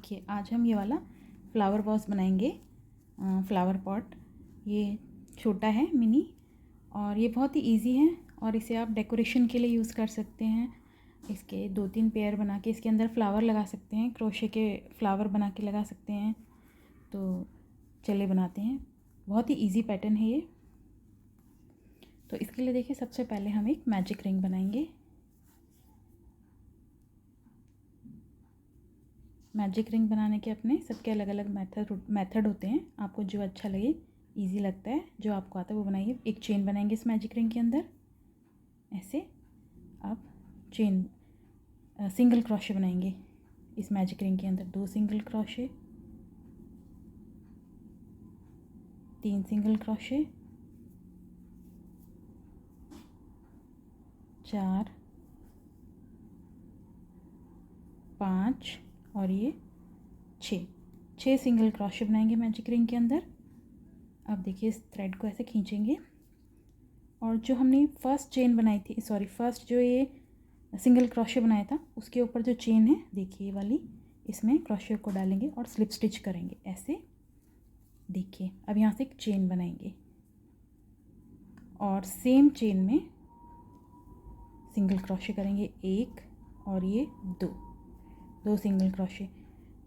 देखिए आज हम ये वाला फ्लावर वॉस बनाएंगे, फ्लावर पॉट। ये छोटा है, मिनी, और ये बहुत ही इजी है और इसे आप डेकोरेशन के लिए यूज़ कर सकते हैं। इसके 2-3 पेयर बना के इसके अंदर फ्लावर लगा सकते हैं, क्रोशे के फ्लावर बना के लगा सकते हैं। तो चलिए बनाते हैं। बहुत ही इजी पैटर्न है ये। तो इसके लिए देखिए सबसे पहले हम एक मैजिक रिंग बनाएंगे। मैजिक रिंग बनाने के अपने सबके अलग अलग मेथड होते हैं। आपको जो अच्छा लगे, इजी लगता है, जो आपको आता है वो बनाइए। एक चेन बनाएंगे इस मैजिक रिंग के अंदर ऐसे। अब चेन सिंगल क्रोशे बनाएंगे इस मैजिक रिंग के अंदर। 2 सिंगल क्रोशे, 3 सिंगल क्रोशे, 4, 5 और ये 6 सिंगल क्रोशे बनाएंगे मैजिक रिंग के अंदर। अब देखिए इस थ्रेड को ऐसे खींचेंगे और जो हमने फर्स्ट चेन बनाई थी, फर्स्ट जो ये सिंगल क्रोशे बनाया था उसके ऊपर जो चेन है देखिए ये वाली, इसमें क्रोशे को डालेंगे और स्लिप स्टिच करेंगे ऐसे। देखिए अब यहाँ से एक चेन बनाएंगे और सेम चेन में सिंगल क्रोशे करेंगे, 1 और ये 2 सिंगल क्रोशे।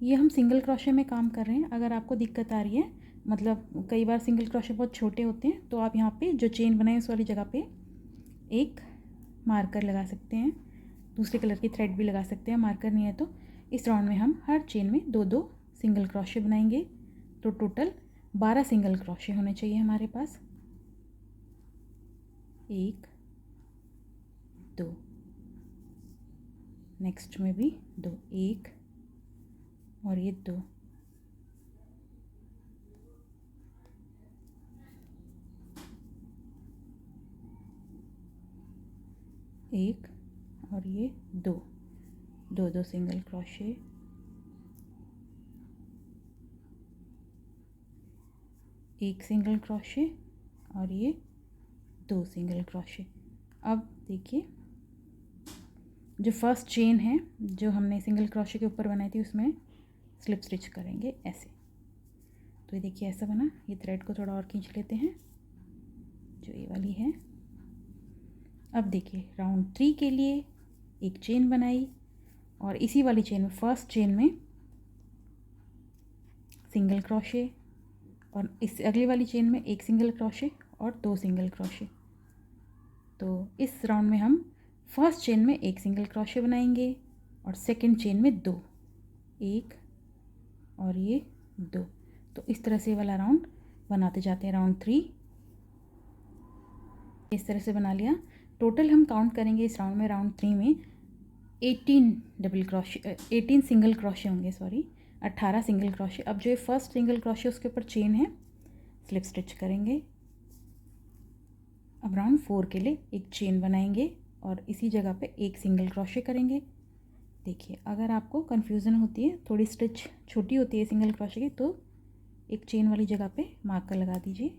ये हम सिंगल क्रोशे में काम कर रहे हैं। अगर आपको दिक्कत आ रही है, मतलब कई बार सिंगल क्रोशे बहुत छोटे होते हैं, तो आप यहाँ पे जो चेन बनाए उस वाली जगह पे एक मार्कर लगा सकते हैं। दूसरे कलर की थ्रेड भी लगा सकते हैं, मार्कर नहीं है तो। इस राउंड में हम हर चेन में 2-2 सिंगल क्रोशे बनाएंगे। तो टोटल 12 सिंगल क्रोशे होने चाहिए हमारे पास। 1, 2, नेक्स्ट में भी 2, 1 और ये 2, एक और ये 2 सिंगल क्रोशे, एक सिंगल क्रोशे और ये 2 सिंगल क्रोशे। अब देखिए जो फर्स्ट चेन है जो हमने सिंगल क्रोशे के ऊपर बनाई थी उसमें स्लिप स्टिच करेंगे ऐसे। तो ये देखिए ऐसा बना। ये थ्रेड को थोड़ा और खींच लेते हैं जो ये वाली है। अब देखिए राउंड 3 के लिए एक चेन बनाई और इसी वाली चेन में, फर्स्ट चेन में सिंगल क्रोशे और इस अगली वाली चेन में एक सिंगल क्रोशे और 2 सिंगल क्रोशे। तो इस राउंड में हम फर्स्ट चेन में एक सिंगल क्रोशे बनाएंगे और सेकंड चेन में 2, 1 और ये 2। तो इस तरह से वाला राउंड बनाते जाते हैं। राउंड 3 इस तरह से बना लिया। टोटल हम काउंट करेंगे इस राउंड में, राउंड 3 में 18 सिंगल क्रोशे होंगे, 18 सिंगल क्रोशे। अब जो ये फर्स्ट सिंगल क्रोशे उसके ऊपर चेन है, स्लिप स्टिच करेंगे। अब राउंड 4 के लिए एक चेन बनाएंगे और इसी जगह पे एक सिंगल क्रोशे करेंगे। देखिए अगर आपको कन्फ्यूज़न होती है, थोड़ी स्टिच छोटी होती है सिंगल क्रोशे की, तो एक चेन वाली जगह पे मार्कर लगा दीजिए।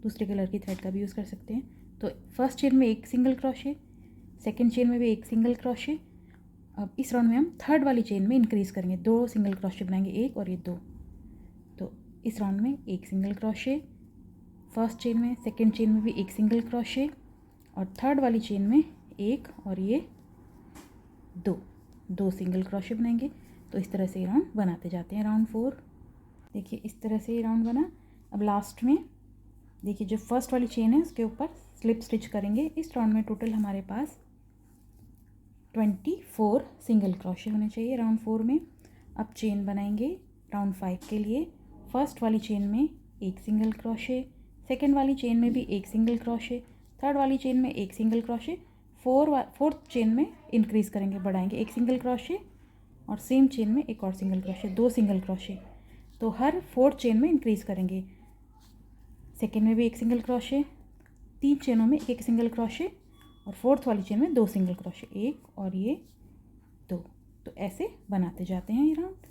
दूसरे कलर की थ्रेड का भी यूज़ कर सकते हैं। तो फर्स्ट चेन में एक सिंगल क्रोशे, सेकंड चेन में भी एक सिंगल क्रोशे। अब इस राउंड में हम थर्ड वाली चेन में इंक्रीज़ करेंगे, 2 सिंगल क्रोशे बनाएंगे, 1 और ये 2। तो इस राउंड में एक सिंगल क्रोशे फर्स्ट चेन में, सेकंड चेन में भी एक सिंगल क्रोशे और थर्ड वाली चेन में 1 और ये 2 सिंगल क्रोशे बनाएंगे। तो इस तरह से राउंड बनाते जाते हैं। राउंड 4 देखिए इस तरह से ये राउंड बना। अब लास्ट में देखिए जो फर्स्ट वाली चेन है उसके ऊपर स्लिप स्टिच करेंगे। इस राउंड में टोटल हमारे पास 24 सिंगल क्रोशे होने चाहिए राउंड 4 में। अब चेन बनाएंगे राउंड 5 के लिए। फर्स्ट वाली चेन में एक सिंगल क्रोशे, सेकेंड वाली चेन में भी एक सिंगल क्रोशे, थर्ड वाली चेन में एक सिंगल क्रोशे, फोर्थ चेन में इंक्रीज़ करेंगे, बढ़ाएंगे, एक सिंगल क्रोशे और सेम चेन में एक और सिंगल क्रोशे, 2 सिंगल क्रोशे। तो हर फोर्थ चेन में इंक्रीज़ करेंगे। सेकेंड में भी एक सिंगल क्रोशे, 3 चेनों में एक सिंगल क्रोशे और फोर्थ वाली चेन में 2 सिंगल क्रोशे, 1 और ये 2। तो ऐसे बनाते जाते हैं ये राउंड।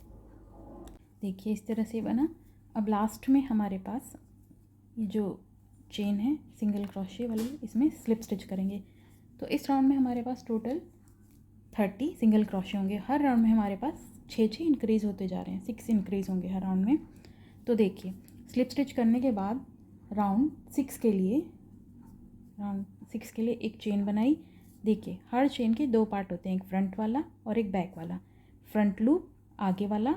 देखिए इस तरह से बना। अब लास्ट में हमारे पास ये जो चेन है सिंगल क्रोशे वाली, इसमें स्लिप स्टिच करेंगे। तो इस राउंड में हमारे पास टोटल 30 सिंगल क्रोशे होंगे। हर राउंड में हमारे पास छः छः इंक्रीज़ होते जा रहे हैं, 6 इंक्रीज़ होंगे हर राउंड में। तो देखिए स्लिप स्टिच करने के बाद राउंड 6 के लिए एक चेन बनाई। देखिए हर चेन के 2 पार्ट होते हैं, एक फ्रंट वाला और एक बैक वाला। फ्रंट लूप आगे वाला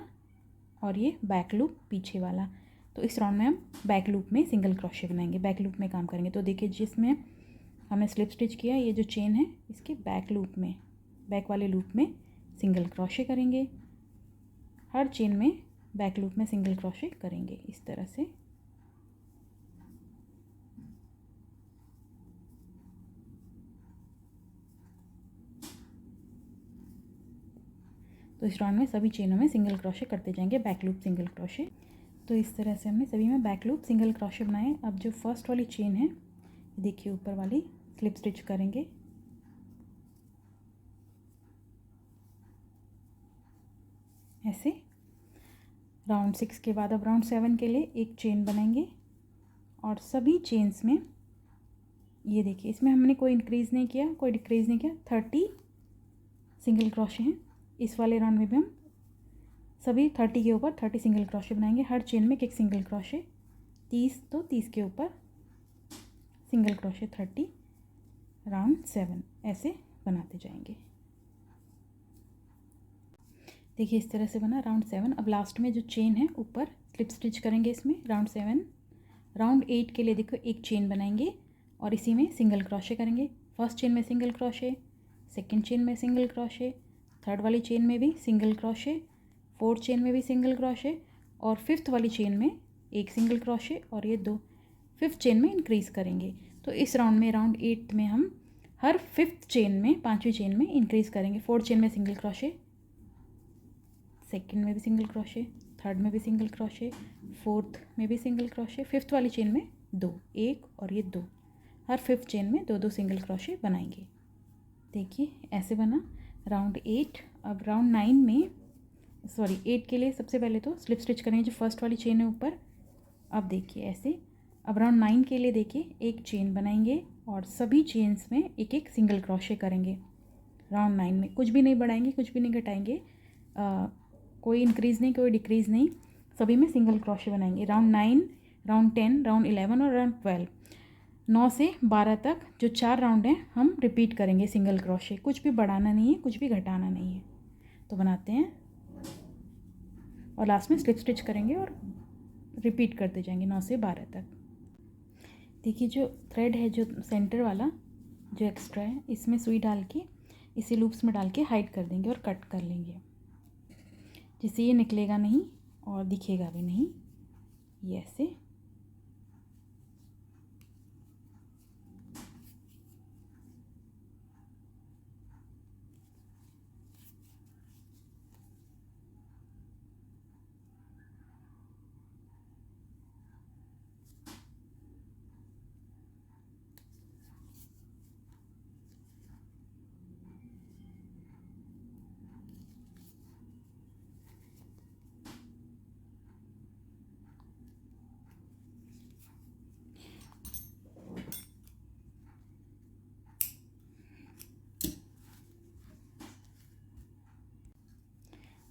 और ये बैक लूप पीछे वाला। तो इस राउंड में हम बैक लूप में सिंगल क्रोशे बनाएंगे, बैक लूप में काम करेंगे। तो देखिए जिसमें हमने स्लिप स्टिच किया, ये जो चेन है इसके बैक वाले लूप में सिंगल क्रोशे करेंगे। हर चेन में बैक लूप में सिंगल क्रोशे करेंगे इस तरह से। तो इस राउंड में सभी चेनों में सिंगल क्रोशे करते जाएंगे, बैक लूप सिंगल क्रोशे। तो इस तरह से हमने सभी में बैक लूप सिंगल क्रोशे बनाए। अब जो फर्स्ट वाली चेन है, देखिए ऊपर वाली स्लिप स्टिच करेंगे। ऐसे राउंड 6 के बाद अब राउंड 7 के लिए एक चेन बनाएंगे और सभी चेन्स में ये देखिए इसमें हमने कोई इंक्रीज़ नहीं किया, कोई डिक्रीज़ नहीं किया, 30 सिंगल क्रोशे हैं। इस वाले राउंड में भी हम सभी 30 के ऊपर 30 सिंगल क्रोशे बनाएंगे। हर चेन में एक सिंगल क्रोशे, 30 तो 30 के ऊपर सिंगल क्रोशे 30, राउंड 7 ऐसे बनाते जाएंगे। देखिए इस तरह से बना राउंड 7। अब लास्ट में जो चेन है ऊपर स्लिप स्टिच करेंगे इसमें राउंड 7। राउंड 8 के लिए देखो एक चेन बनाएंगे और इसी में सिंगल क्रोशे करेंगे। फर्स्ट चेन में सिंगल क्रोशे, सेकंड चेन में सिंगल क्रोशे, थर्ड वाली चेन में भी सिंगल क्रोशे, फोर्थ चेन में भी सिंगल क्रोशे और फिफ्थ वाली चेन में एक सिंगल क्रोशे और ये 2 फिफ्थ चेन में इंक्रीज़ करेंगे। तो इस राउंड में राउंड 8 में हम हर फिफ्थ चेन में, 5वीं चेन में इंक्रीज़ करेंगे। फोर्थ चेन में सिंगल क्रोशे, सेकंड में भी सिंगल क्रोशे, थर्ड में भी सिंगल क्रोशे, फोर्थ में भी सिंगल क्रोशे, फिफ्थ वाली चेन में 2, एक और ये 2, हर फिफ्थ चेन में 2 2 सिंगल क्रोशे बनाएंगे। देखिए ऐसे बना राउंड 8। अब राउंड 9 में 8 के लिए सबसे पहले तो स्लिप स्टिच करेंगे जो फर्स्ट वाली चेन है ऊपर। अब देखिए ऐसे। अब राउंड 9 के लिए देखिए एक चेन बनाएंगे और सभी चेन्स में एक एक सिंगल क्रोशे करेंगे। राउंड 9 में कुछ भी नहीं बढ़ाएंगे, कुछ भी नहीं घटाएंगे, कोई इंक्रीज़ नहीं, कोई डिक्रीज़ नहीं, सभी में सिंगल क्रोशे बनाएंगे। राउंड 9, राउंड 10, राउंड 11 और राउंड 12, 9 से 12 तक जो 4 राउंड हैं हम रिपीट करेंगे सिंगल क्रोशे। कुछ भी बढ़ाना नहीं है, कुछ भी घटाना नहीं है। तो बनाते हैं और लास्ट में स्लिप स्टिच करेंगे और रिपीट करते जाएंगे 9 से 12 तक। देखिए जो थ्रेड है, जो सेंटर वाला जो एक्स्ट्रा है, इसमें सुई डाल के इसी लूप्स में डाल के हाइड कर देंगे और कट कर लेंगे, जिससे ये निकलेगा नहीं और दिखेगा भी नहीं। ये ऐसे।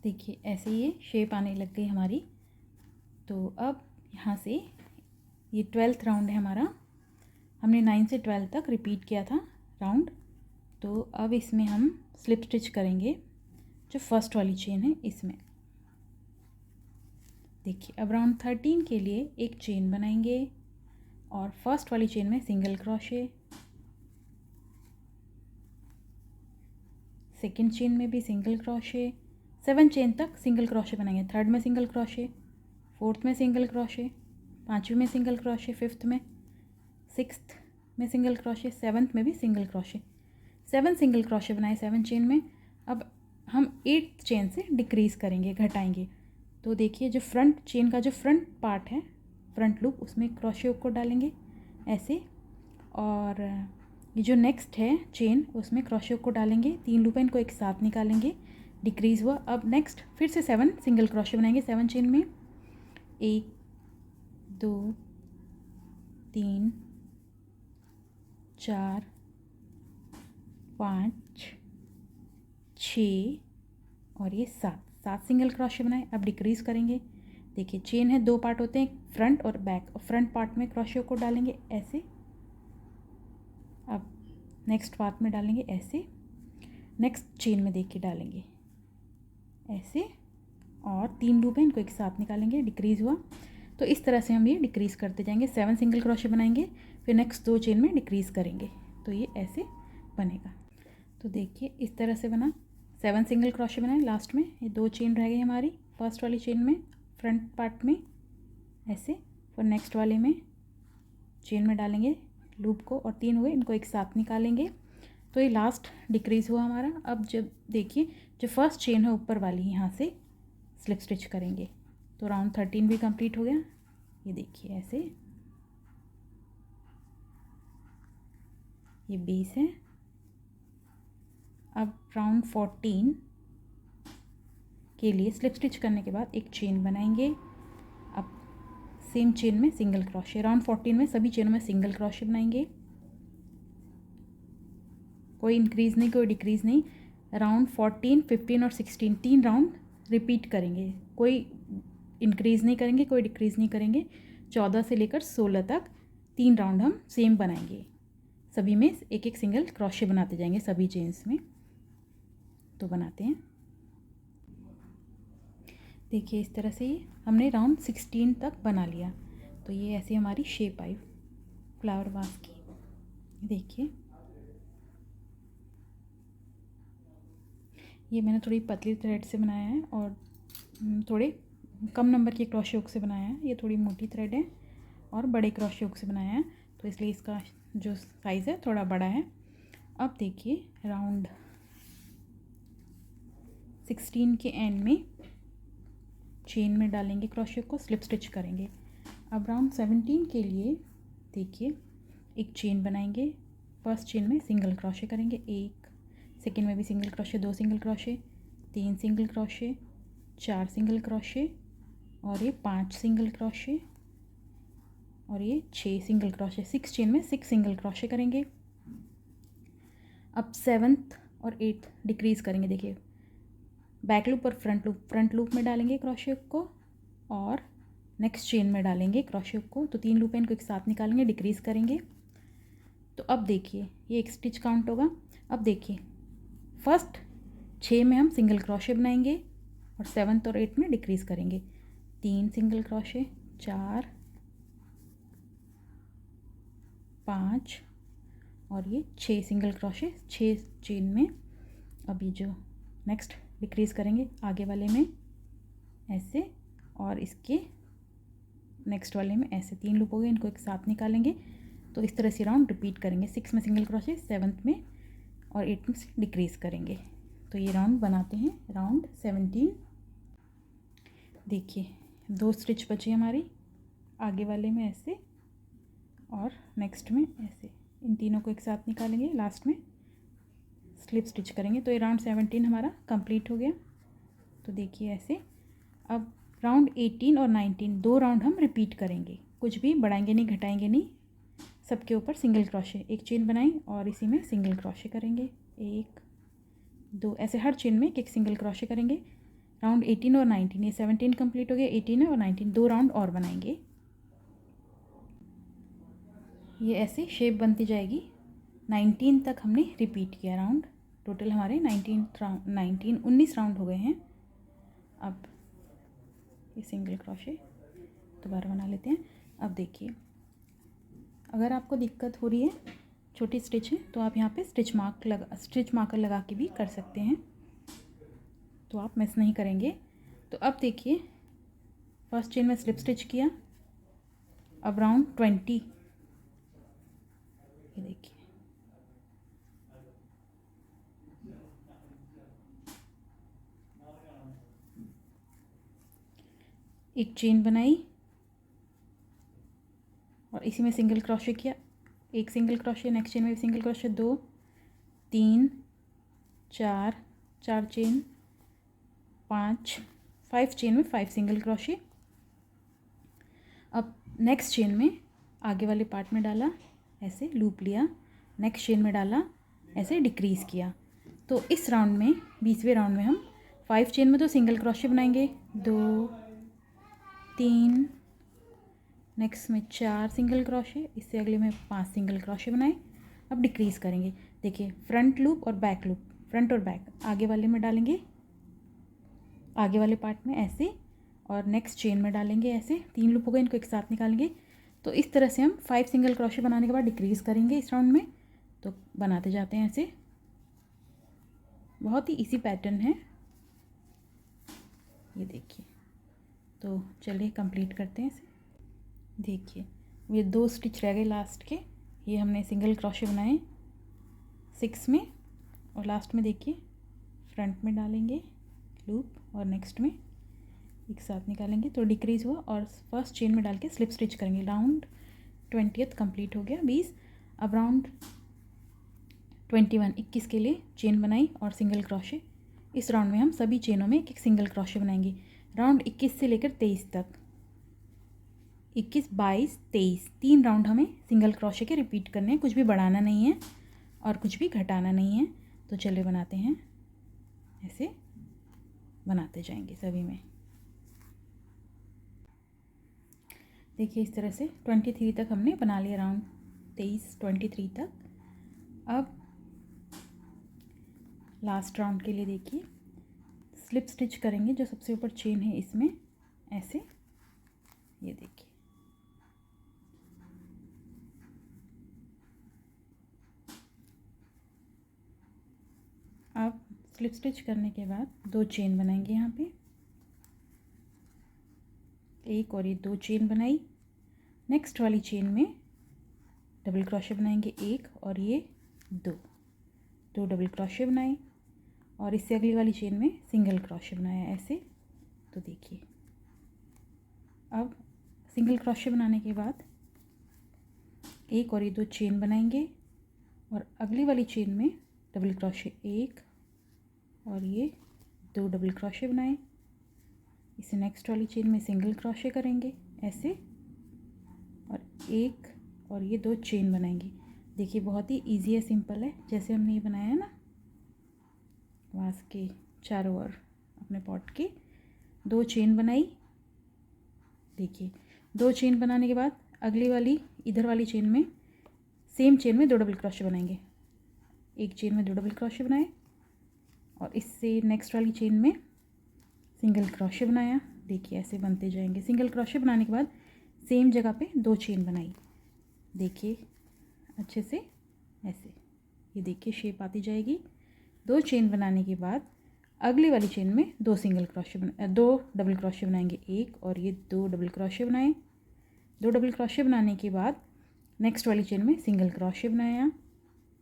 देखिए ऐसे ये शेप आने लग गई हमारी। तो अब यहाँ से ये 12th राउंड है हमारा। हमने 9 से 12 तक रिपीट किया था राउंड। तो अब इसमें हम स्लिप स्टिच करेंगे जो फर्स्ट वाली चेन है इसमें। देखिए अब राउंड 13 के लिए एक चेन बनाएंगे और फर्स्ट वाली चेन में सिंगल क्रोशे, सेकंड चेन में भी सिंगल क्रोशे, 7 चेन तक सिंगल क्रोशे बनाएंगे। थर्ड में सिंगल क्रोशे, फोर्थ में सिंगल क्रोशे, 5वीं में सिंगल क्रोशे, फिफ्थ में, सिक्स्थ में सिंगल क्रोशे, 7th में भी सिंगल क्रोशे। 7 सिंगल क्रोशे बनाए 7 चेन में। अब हम 8th चेन से डिक्रीज़ करेंगे, घटाएंगे। तो देखिए जो फ्रंट चेन का जो फ्रंट पार्ट है, फ्रंट लूप, उसमें क्रोशे को डालेंगे ऐसे। और ये जो नेक्स्ट है चेन, उसमें क्रोशे को डालेंगे। 3 लूप है, इनको एक साथ निकालेंगे, डिक्रीज़ हुआ। अब नेक्स्ट फिर से 7 सिंगल क्रोशे बनाएंगे 7 चेन में। 1 2 3 4 5 6 और ये 7 7 सिंगल क्रोशे बनाए। अब डिक्रीज़ करेंगे। देखिए चेन है, 2 पार्ट होते हैं, फ्रंट और बैक, और फ्रंट पार्ट में क्रोशे को डालेंगे ऐसे। अब नेक्स्ट पार्ट में डालेंगे ऐसे, नेक्स्ट चेन में देखिए डालेंगे ऐसे, और 3 लूप हैं, इनको एक साथ निकालेंगे। डिक्रीज़ हुआ, तो इस तरह से हम ये डिक्रीज़ करते जाएंगे। 7 सिंगल क्रोशे बनाएंगे, फिर नेक्स्ट 2 चेन में डिक्रीज़ करेंगे, तो ये ऐसे बनेगा। तो देखिए इस तरह से बना। 7 सिंगल क्रोशे बनाए, लास्ट में ये 2 चेन रह गई हमारी, फर्स्ट वाली चेन में फ्रंट पार्ट में ऐसे, फिर नेक्स्ट वाले में चेन में डालेंगे लूप को, और 3 हुए, इनको एक साथ निकालेंगे। तो ये लास्ट डिक्रीज़ हुआ हमारा। अब जब देखिए जो फर्स्ट चेन है ऊपर वाली, यहाँ से स्लिप स्टिच करेंगे, तो राउंड 13 भी कंप्लीट हो गया। ये देखिए ऐसे, ये 20 है। अब राउंड 14 के लिए स्लिप स्टिच करने के बाद एक चेन बनाएंगे। अब सेम चेन में सिंगल क्रोशे, राउंड 14 में सभी चेनों में सिंगल क्रोशे बनाएंगे, कोई इंक्रीज़ नहीं, कोई डिक्रीज़ नहीं। राउंड 14, 15 और 16 3 राउंड रिपीट करेंगे, कोई इंक्रीज़ नहीं करेंगे, कोई डिक्रीज़ नहीं करेंगे। 14 से लेकर 16 तक 3 राउंड हम सेम बनाएंगे, सभी में एक एक सिंगल क्रोशे बनाते जाएंगे सभी चेन्स में। तो बनाते हैं। देखिए इस तरह से हमने राउंड 16 तक बना लिया। तो ये ऐसी हमारी शेप आई फ्लावर वास की। देखिए ये मैंने थोड़ी पतली थ्रेड से बनाया है और थोड़े कम नंबर के क्रोशे हुक से बनाया है। ये थोड़ी मोटी थ्रेड है और बड़े क्रोशे हुक से बनाया है, तो इसलिए इसका जो साइज़ है थोड़ा बड़ा है। अब देखिए राउंड 16 के एंड में चेन में डालेंगे क्रोशे को, स्लिप स्टिच करेंगे। अब राउंड 17 के लिए देखिए एक चेन बनाएंगे, फर्स्ट चेन में सिंगल क्रोशे करेंगे, एक, सेकेंड में भी single crochet, 2 single crochet, 3 single crochet, 4 single crochet, और ये 5 सिंगल क्रोशे, और ये 6 सिंगल क्रोशे। 6 चेन में 6 सिंगल क्रोशे करेंगे। अब 7th और 8th डिक्रीज़ करेंगे। देखिए बैक लूप और फ्रंट लूप में डालेंगे क्रोशे को, और नेक्स्ट चेन में डालेंगे क्रोशे को, तो 3 लूप है, इनको एक साथ निकालेंगे, डिक्रीज़ करेंगे। तो अब देखिए ये एक स्टिच काउंट होगा। अब देखिए फर्स्ट 6 में हम सिंगल क्रोशे बनाएंगे और 7th और 8th में डिक्रीज़ करेंगे। 3 सिंगल क्रोशे, 4, 5 और ये 6 सिंगल क्रोशे 6 चेन में। अब ये जो नेक्स्ट डिक्रीज़ करेंगे आगे वाले में ऐसे, और इसके नेक्स्ट वाले में ऐसे, 3 लूप हो गए, इनको एक साथ निकालेंगे। तो इस तरह से राउंड रिपीट करेंगे। 6 में सिंगल क्रोशे, 7th में और 8th में डिक्रीज़ करेंगे। तो ये राउंड बनाते हैं राउंड 17। देखिए 2 स्टिच बचे हमारी, आगे वाले में ऐसे और नेक्स्ट में ऐसे, इन तीनों को एक साथ निकालेंगे, लास्ट में स्लिप स्टिच करेंगे। तो ये राउंड 17 हमारा कंप्लीट हो गया। तो देखिए ऐसे। अब राउंड 18 और 19 2 राउंड हम रिपीट करेंगे, कुछ भी बढ़ाएंगे नहीं घटाएंगे नहीं, सबके ऊपर सिंगल क्रोशे, एक चेन बनाई और इसी में सिंगल क्रोशे करेंगे, 1 2 ऐसे हर चेन में एक सिंगल क्रोशे करेंगे। राउंड 18 और 19, ये 17 कंप्लीट हो गया, 18 और 19 2 राउंड और बनाएंगे। ये ऐसे शेप बनती जाएगी। 19 तक हमने रिपीट किया राउंड, टोटल हमारे 19 राउंड हो गए हैं। अब ये सिंगल क्रोशे दोबारा बना लेते हैं। अब देखिए अगर आपको दिक्कत हो रही है, छोटी स्टिच है, तो आप यहाँ पे स्टिच मार्कर लगा के भी कर सकते हैं, तो आप मिस नहीं करेंगे। तो अब देखिए फर्स्ट चेन में स्लिप स्टिच किया। अब राउंड 20, ये देखिए एक चेन बनाई और इसी में सिंगल क्रोशे किया, एक सिंगल क्रोशे, नेक्स्ट चेन में भी सिंगल क्रोशे, 2 3 4 4 चेन, 5 चेन में 5 सिंगल क्रोशे। अब नेक्स्ट चेन में आगे वाले पार्ट में डाला, ऐसे लूप लिया, नेक्स्ट चेन में डाला, ऐसे डिक्रीज़ किया। तो इस राउंड में 20वें राउंड में हम 5 चेन में तो सिंगल क्रोशे बनाएंगे, 2 3, नेक्स्ट में 4 सिंगल क्रोशे, इससे अगले में 5 सिंगल क्रोशे बनाए। अब डिक्रीज़ करेंगे। देखिए फ्रंट लूप और बैक लूप, फ्रंट और बैक आगे वाले में डालेंगे, आगे वाले पार्ट में ऐसे, और नेक्स्ट चेन में डालेंगे ऐसे। 3 लूप हो गए, इनको एक साथ निकालेंगे। तो इस तरह से हम 5 सिंगल क्रोशे बनाने के बाद डिक्रीज़ करेंगे इस राउंड में। तो बनाते जाते हैं ऐसे, बहुत ही इजी पैटर्न है ये देखिए। तो चलिए कंप्लीट करते हैं इसे। देखिए ये 2 स्टिच रह गए लास्ट के, ये हमने सिंगल क्रोशे बनाए 6 में, और लास्ट में देखिए फ्रंट में डालेंगे लूप और नेक्स्ट में एक साथ निकालेंगे। तो डिक्रीज़ हुआ और फर्स्ट चेन में डाल के स्लिप स्टिच करेंगे। राउंड 20th कंप्लीट हो गया, 20। अब राउंड 21 के लिए चेन बनाई और सिंगल क्रोशे। इस राउंड में हम सभी चेनों में एक एक सिंगल क्रोशे बनाएंगे। राउंड 21 से लेकर 23 तक, 21, 22, 23, 3 राउंड हमें सिंगल क्रोशे के रिपीट करने हैं। कुछ भी बढ़ाना नहीं है और कुछ भी घटाना नहीं है। तो चलिए बनाते हैं, ऐसे बनाते जाएंगे सभी में। देखिए इस तरह से 23 तक हमने बना लिया, राउंड 23, 23 तक। अब लास्ट राउंड के लिए देखिए स्लिप स्टिच करेंगे, जो सबसे ऊपर चेन है इसमें ऐसे, ये देखिए। अब स्लिप स्टिच करने के बाद 2 चेन बनाएंगे यहाँ पे, एक और ये 2 चेन बनाई। नेक्स्ट वाली चेन में डबल क्रोशे बनाएंगे, एक और ये 2 डबल क्रोशे बनाए, और इससे अगली वाली चेन में सिंगल क्रोशे बनाया ऐसे। तो देखिए अब सिंगल क्रोशे बनाने के बाद एक और ये 2 चेन बनाएंगे, और अगली वाली चेन में डबल क्रोशे, एक और ये 2 डबल क्रोशे बनाए। इसे नेक्स्ट वाली चेन में सिंगल क्रोशे करेंगे ऐसे, और एक और ये 2 चेन बनाएंगे। देखिए बहुत ही इजी है, सिंपल है, जैसे हमने ये बनाया है ना वास के चारों ओर अपने पॉट के। 2 चेन बनाई, देखिए 2 चेन बनाने के बाद अगली वाली इधर वाली चेन में, सेम चेन में 2 डबल क्रोशे बनाएंगे। एक चेन में 2 डबल क्रोशे बनाए, और इससे नेक्स्ट वाली चेन में सिंगल क्रोशे बनाया। देखिए ऐसे बनते जाएंगे। सिंगल क्रोशे बनाने के बाद सेम जगह पे 2 चेन बनाई, देखिए अच्छे से ऐसे, ये देखिए शेप आती जाएगी। 2 चेन बनाने के बाद अगली वाली चेन में 2 सिंगल क्रोशे 2 डबल क्रोशे बनाएंगे, एक और ये 2 डबल क्रोशे बनाए। 2 डबल क्रोशे बनाने के बाद नेक्स्ट वाली चेन में सिंगल क्रोशे बनाया,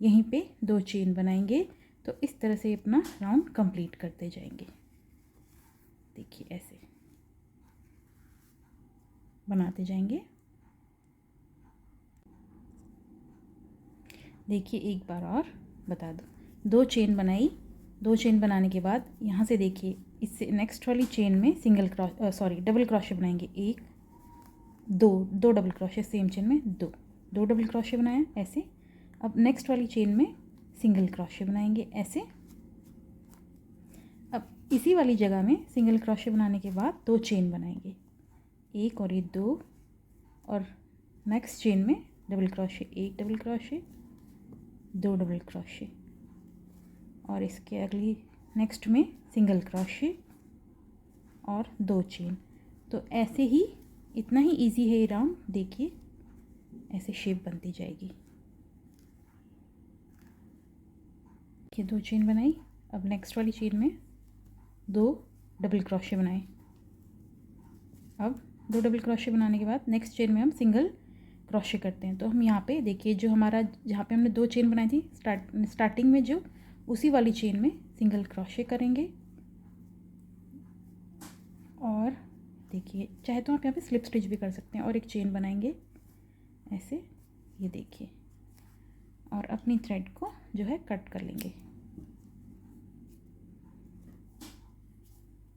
यहीं पे 2 चेन बनाएंगे। तो इस तरह से अपना राउंड कंप्लीट करते जाएंगे। देखिए ऐसे बनाते जाएंगे। देखिए एक बार और बता दो, 2 चेन बनाई, 2 चेन बनाने के बाद यहाँ से देखिए इससे नेक्स्ट वाली चेन में डबल क्रोशे बनाएंगे, एक 2 डबल क्रोशे सेम चेन में 2 डबल क्रोशे बनाया ऐसे। अब नेक्स्ट वाली चेन में सिंगल क्रोशे बनाएंगे ऐसे। अब इसी वाली जगह में सिंगल क्रोशे बनाने के बाद 2 चेन बनाएंगे, एक और ये 2, और नेक्स्ट चेन में डबल क्रोशे, एक डबल क्रोशे, 2 डबल क्रोशे, और इसके अगली नेक्स्ट में सिंगल क्रोशे और 2 चेन। तो ऐसे ही, इतना ही इजी है ये राउंड। देखिए ऐसे शेप बनती जाएगी। देखिए 2 चेन बनाई, अब नेक्स्ट वाली चेन में 2 डबल क्रोशे बनाए। अब 2 डबल क्रोशे बनाने के बाद नेक्स्ट चेन में हम सिंगल क्रोशे करते हैं। तो हम यहाँ पे देखिए, जो हमारा जहाँ पे हमने 2 चेन बनाई थी स्टार्टिंग में, जो उसी वाली चेन में सिंगल क्रोशे करेंगे। और देखिए चाहे तो आप यहाँ पे स्लिप स्टिच भी कर सकते हैं, और एक चेन बनाएंगे ऐसे, ये देखिए, और अपनी थ्रेड को जो है कट कर लेंगे,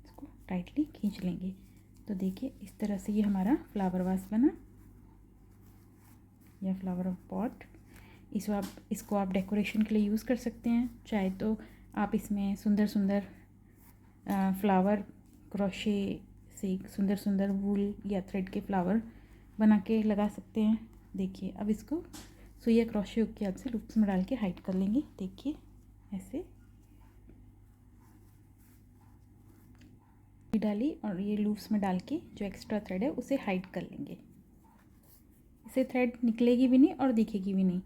इसको टाइटली खींच लेंगे। तो देखिए इस तरह से ये हमारा फ्लावर वास बना, या फ्लावर पॉट। इसको आप डेकोरेशन के लिए यूज़ कर सकते हैं। चाहे तो आप इसमें सुंदर सुंदर फ्लावर क्रोशे से सुंदर सुंदर वूल या थ्रेड के फ्लावर बना के लगा सकते हैं। देखिए अब इसको सुई या क्रोशे हुक की हेल्प से लूप्स में डाल के हाइड कर लेंगे। देखिए ऐसे डाली और ये लूप्स में डाल के जो एक्स्ट्रा थ्रेड है उसे हाइड कर लेंगे। इससे थ्रेड निकलेगी भी नहीं और दिखेगी भी नहीं।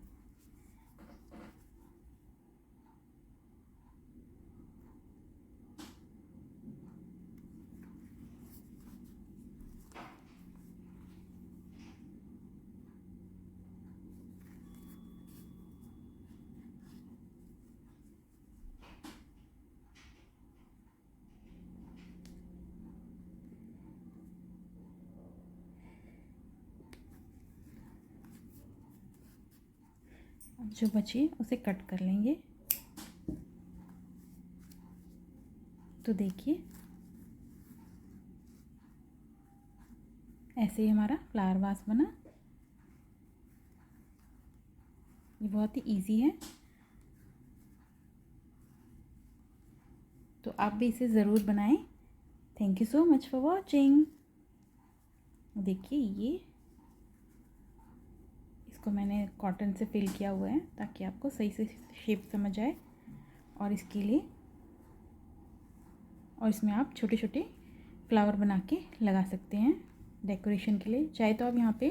अब जो बची उसे कट कर लेंगे। तो देखिए ऐसे ही हमारा फ्लावर वास बना। ये बहुत ही इजी है, तो आप भी इसे ज़रूर बनाएं। Thank you so much for watching. देखिए ये इसको मैंने कॉटन से फिल किया हुआ है ताकि आपको सही से शेप समझ आए। और इसके लिए और इसमें आप छोटे छोटे फ्लावर बना के लगा सकते हैं डेकोरेशन के लिए। चाहे तो आप यहाँ पे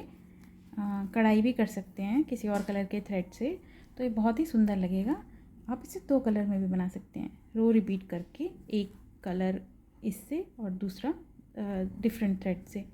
कढ़ाई भी कर सकते हैं किसी और कलर के थ्रेड से, तो ये बहुत ही सुंदर लगेगा। आप इसे 2 कलर में भी बना सकते हैं, रो रिपीट करके, एक कलर इससे और दूसरा डिफरेंट थ्रेड से।